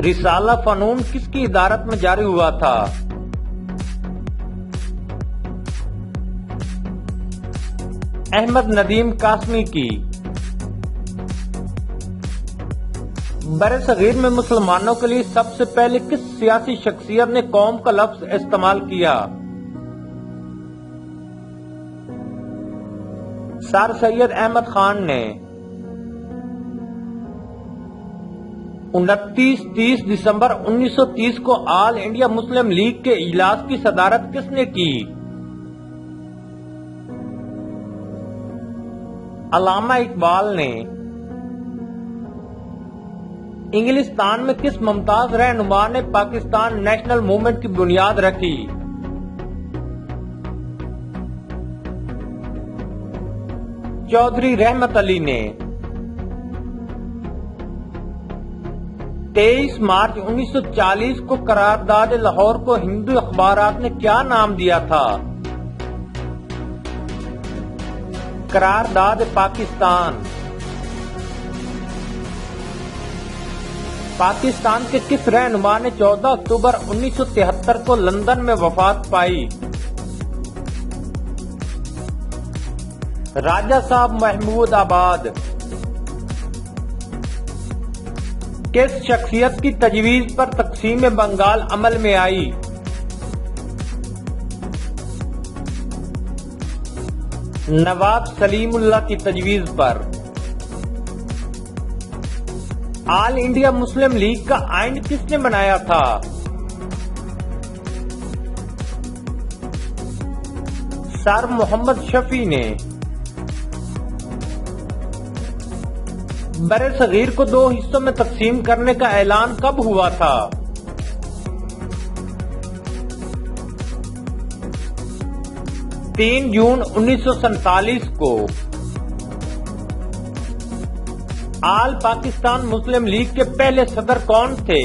رسالہ فنون کس کی ادارت میں جاری ہوا تھا؟ احمد ندیم قاسمی کی۔ برصغیر میں مسلمانوں کے لیے سب سے پہلے کس سیاسی شخصیت نے قوم کا لفظ استعمال کیا؟ سر سید احمد خان نے۔ 29-30 دسمبر 1930 کو آل انڈیا مسلم لیگ کے اجلاس کی صدارت کس نے کی؟ علامہ اقبال نے۔ انگلستان میں کس ممتاز رہنما نے پاکستان نیشنل موومنٹ کی بنیاد رکھی؟ چودھری رحمت علی نے۔ 23 مارچ 1940 کو قرارداد لاہور کو ہندو اخبارات نے کیا نام دیا تھا؟ قرارداد پاکستان۔ پاکستان کے کس رہنما نے 14 اکتوبر 1973 کو لندن میں وفات پائی؟ راجہ صاحب محمود آباد۔ کس شخصیت کی تجویز پر تقسیم بنگال عمل میں آئی؟ نواب سلیم اللہ کی تجویز پر۔ آل انڈیا مسلم لیگ کا آئین کس نے بنایا تھا؟ سر محمد شفیع نے۔ برصغیر کو 2 حصوں میں تقسیم کرنے کا اعلان کب ہوا تھا؟ 3 جون 1947 کو۔ آل پاکستان مسلم لیگ کے پہلے صدر کون تھے؟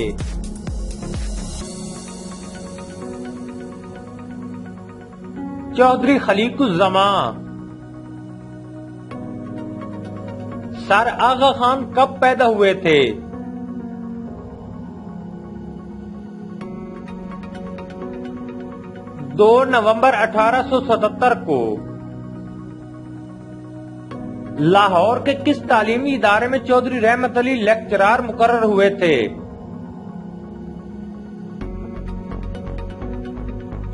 چودھری خلیق الزماں۔ سر آغا خان کب پیدا ہوئے تھے؟ 2 نومبر 1877 کو۔ لاہور کے کس تعلیمی ادارے میں چودھری رحمت علی لیکچرار مقرر ہوئے تھے؟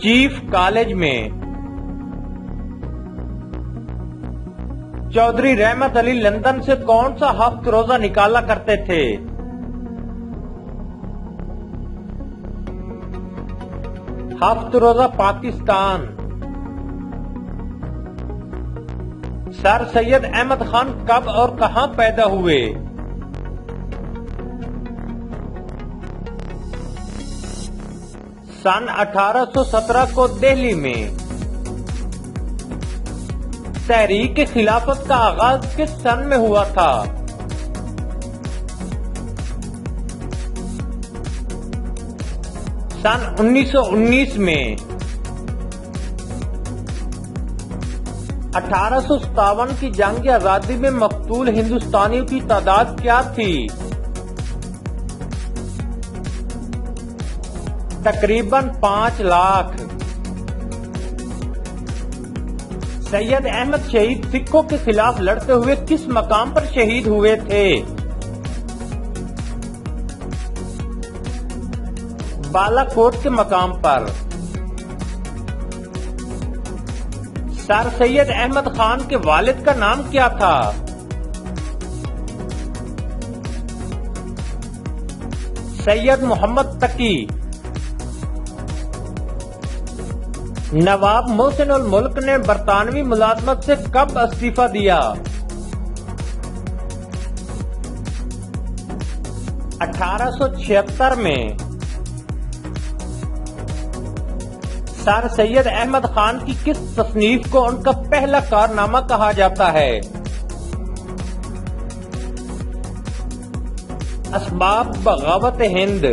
چیف کالج میں۔ چودھری رحمت علی لندن سے کون سا ہفت روزہ نکالا کرتے تھے؟ ہفت روزہ پاکستان۔ سر سید احمد خان کب اور کہاں پیدا ہوئے؟ سن 1817 کو دہلی میں۔ تحریک خلافت کا آغاز کس سن میں ہوا تھا؟ سن 1919 میں۔ 1857 کی جنگ آزادی میں مقتول ہندوستانیوں کی تعداد کیا تھی؟ تقریباً 5 لاکھ۔ سید احمد شہید سکھوں کے خلاف لڑتے ہوئے کس مقام پر شہید ہوئے تھے؟ بالا کوٹ کے مقام پر۔ سر سید احمد خان کے والد کا نام کیا تھا؟ سید محمد تقی۔ نواب محسن الملک نے برطانوی ملازمت سے کب استعفی دیا؟ 1876 میں۔ سر سید احمد خان کی کس تصنیف کو ان کا پہلا کارنامہ کہا جاتا ہے؟ اسباب بغاوت ہند۔